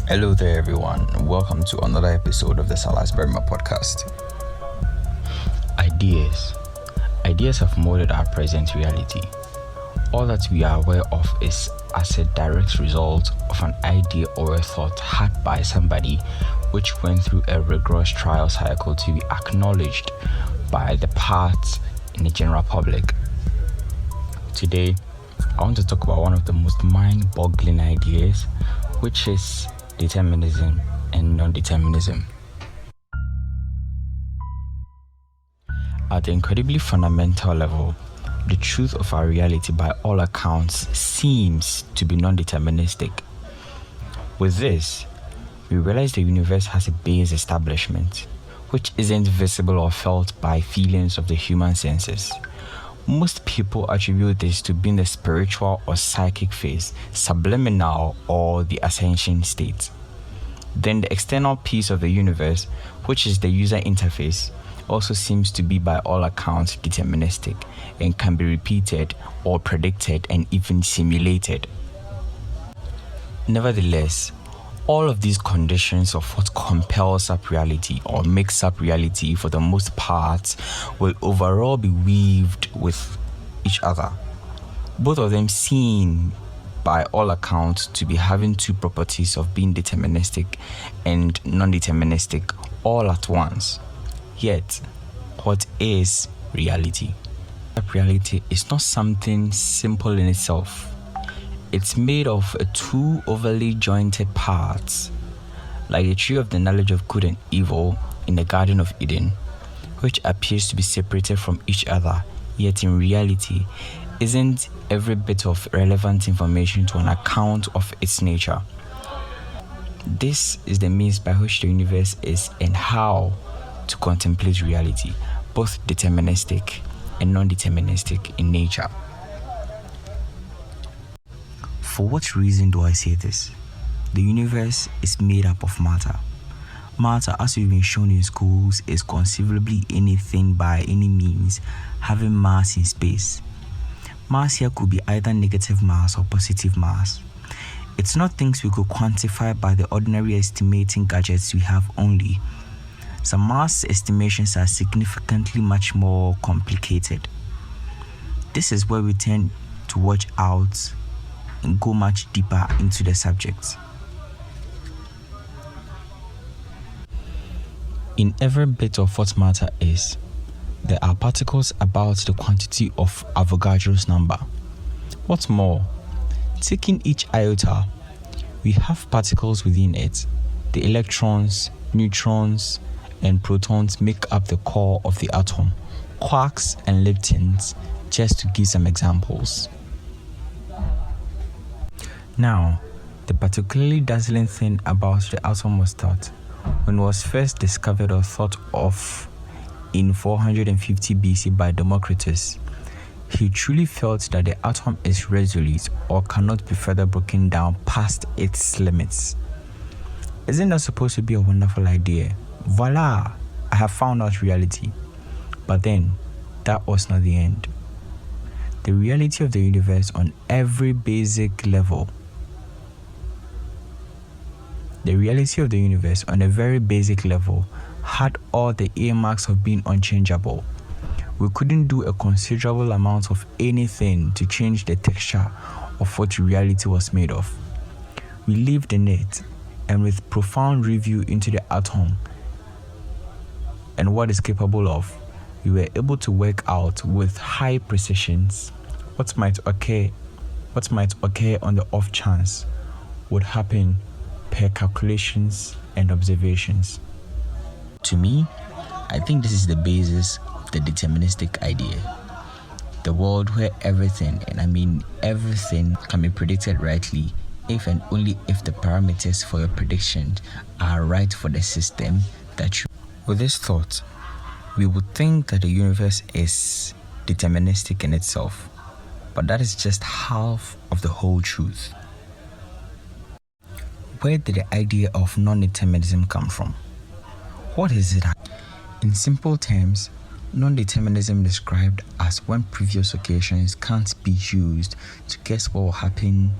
Hello there everyone, and welcome to another episode of the Silas Barimah podcast. Ideas have molded our present reality. All that we are aware of is as a direct result of an idea or a thought had by somebody which went through a rigorous trial cycle to be acknowledged by the parts in the general public. Today, I want to talk about one of the most mind-boggling ideas, which is determinism and non-determinism. At the incredibly fundamental level, the truth of our reality by all accounts seems to be non-deterministic. With this, we realize the universe has a base establishment, which isn't visible or felt by feelings of the human senses. Most people attribute this to being the spiritual or psychic phase, subliminal, or the ascension state. Then the external piece of the universe, which is the user interface, also seems to be by all accounts deterministic and can be repeated or predicted and even simulated. Nevertheless, all of these conditions of what compels up reality or makes up reality for the most part will overall be weaved with each other. Both of them seem by all accounts to be having two properties of being deterministic and non-deterministic all at once. Yet, what is reality? Reality is not something simple in itself. It's made of two overly jointed parts, like the tree of the knowledge of good and evil in the Garden of Eden, which appears to be separated from each other, yet in reality isn't every bit of relevant information to an account of its nature. This is the means by which the universe is and how to contemplate reality, both deterministic and non-deterministic in nature. For what reason do I say this? The universe is made up of matter. Matter, as we've been shown in schools, is conceivably anything by any means having mass in space. Mass here could be either negative mass or positive mass. It's not things we could quantify by the ordinary estimating gadgets we have only. Some mass estimations are significantly much more complicated. This is where we tend to watch out and go much deeper into the subject. In every bit of what matter is, there are particles about the quantity of Avogadro's number. What's more, taking each iota, we have particles within it. The electrons, neutrons, and protons make up the core of the atom, quarks and leptons, just to give some examples. Now, the particularly dazzling thing about the atom was that when it was first discovered or thought of in 450 BC by Democritus, he truly felt that the atom is resolute or cannot be further broken down past its limits. Isn't that supposed to be a wonderful idea? Voila! I have found out reality. But then, that was not the end. The reality of the universe on every basic level, the reality of the universe on a very basic level had all the earmarks of being unchangeable. We couldn't do a considerable amount of anything to change the texture of what reality was made of. We lived in it, and with profound review into the atom and what it's capable of, we were able to work out with high precisions what might occur on the off chance would happen per calculations and observations. To me, I think this is the basis of the deterministic idea. The world where everything, and I mean everything, can be predicted rightly if and only if the parameters for your prediction are right for the system that you... With this thought, we would think that the universe is deterministic in itself, but that is just half of the whole truth. Where did the idea of non-determinism come from? What is it? In simple terms, non-determinism is described as when previous occasions can't be used to guess what will happen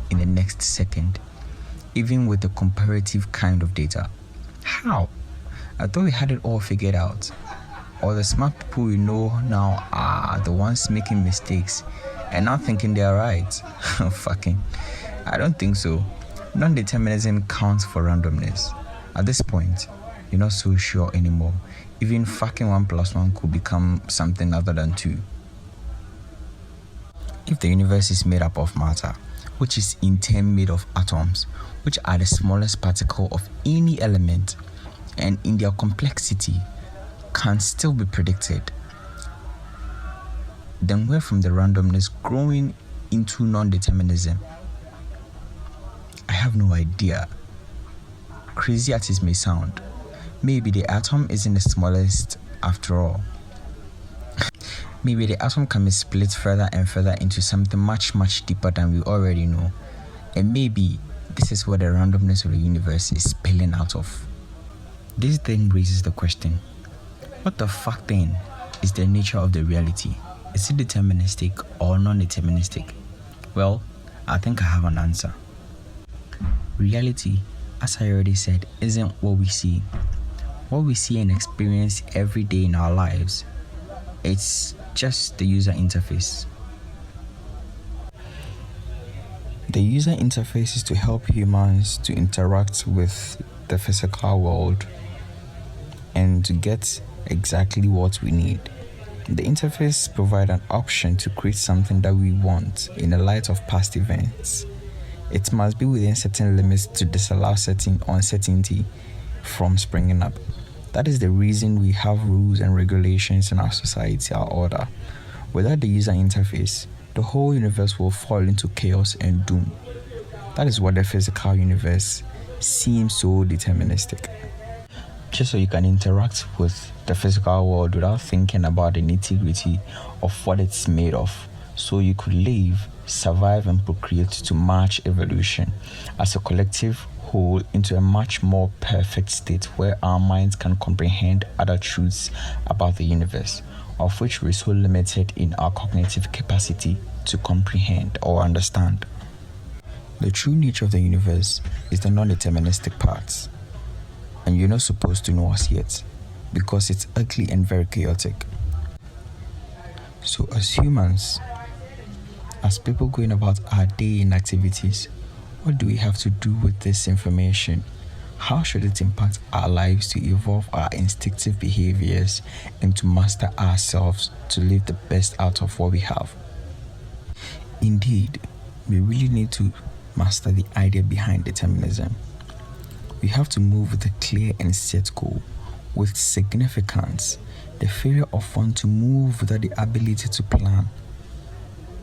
in the next second. even with a comparative kind of data. How? I thought we had it all figured out. Or the smart people we know now are the ones making mistakes and now thinking they're right. Fucking. I don't think so. Non-determinism counts for randomness. At this point, you're not so sure anymore. Even fucking 1 plus 1 could become something other than 2. If the universe is made up of matter, which is in turn made of atoms, which are the smallest particle of any element, and in their complexity can still be predicted, then where from the randomness growing into non-determinism? I have no idea. Crazy as it may sound, maybe the atom isn't the smallest after all. Maybe the atom can be split further and further into something much, much deeper than we already know. And maybe this is where the randomness of the universe is spilling out of. This then raises the question, what the fuck then is the nature of the reality? Is it deterministic or non-deterministic? Well, I think I have an answer. Reality, as I already said, isn't what we see. What we see and experience every day in our lives, it's just the user interface. The user interface is to help humans to interact with the physical world and to get exactly what we need. The interface provides an option to create something that we want in the light of past events. It must be within certain limits to disallow certain uncertainty from springing up. That is the reason we have rules and regulations in our society, our order. Without the user interface, the whole universe will fall into chaos and doom. That is what the physical universe seems so deterministic. Just so you can interact with the physical world without thinking about the nitty-gritty of what it's made of, so you could live, survive, and procreate to match evolution as a collective whole into a much more perfect state where our minds can comprehend other truths about the universe, of which we're so limited in our cognitive capacity to comprehend or understand. The true nature of the universe is the non-deterministic parts, and you're not supposed to know us yet because it's ugly and very chaotic. So as humans, as people going about our day in activities, what do we have to do with this information? How should it impact our lives to evolve our instinctive behaviors and to master ourselves to live the best out of what we have? Indeed, we really need to master the idea behind determinism. We have to move with a clear and set goal, with significance. The failure of one to move without the ability to plan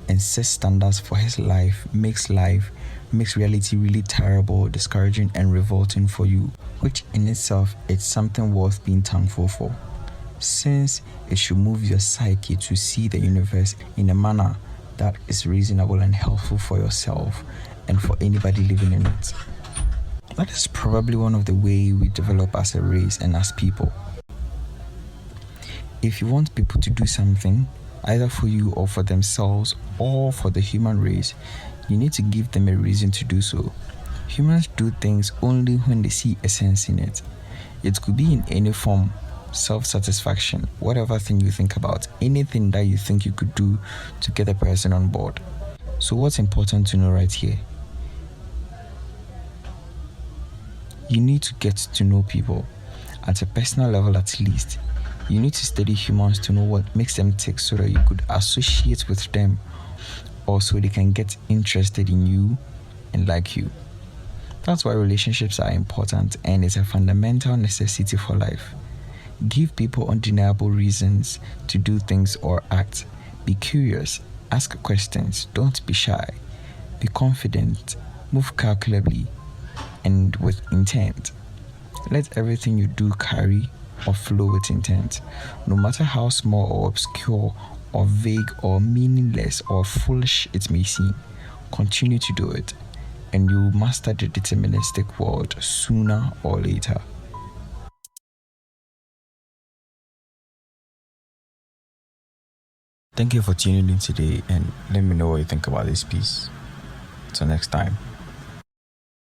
and set standards for his life makes reality really terrible, discouraging, and revolting for you, which in itself is something worth being thankful for, since it should move your psyche to see the universe in a manner that is reasonable and helpful for yourself and for anybody living in it. That is probably one of the ways we develop as a race and as people. If you want people to do something, either for you or for themselves or for the human race, you need to give them a reason to do so. Humans do things only when they see a sense in it. It could be in any form, self-satisfaction, whatever thing you think about, anything that you think you could do to get a person on board. So what's important to know right here? You need to get to know people at a personal level at least. You need to study humans to know what makes them tick so that you could associate with them, or so they can get interested in you and like you. That's why relationships are important and it's a fundamental necessity for life. Give people undeniable reasons to do things or act. Be curious, ask questions, don't be shy. Be confident, move calculably and with intent. Let everything you do carry or flow with intent, no matter how small or obscure or vague or meaningless or foolish it may seem. Continue to do it, and you will master the deterministic world sooner or later. Thank you for tuning in today, and let me know what you think about this piece. Till next time.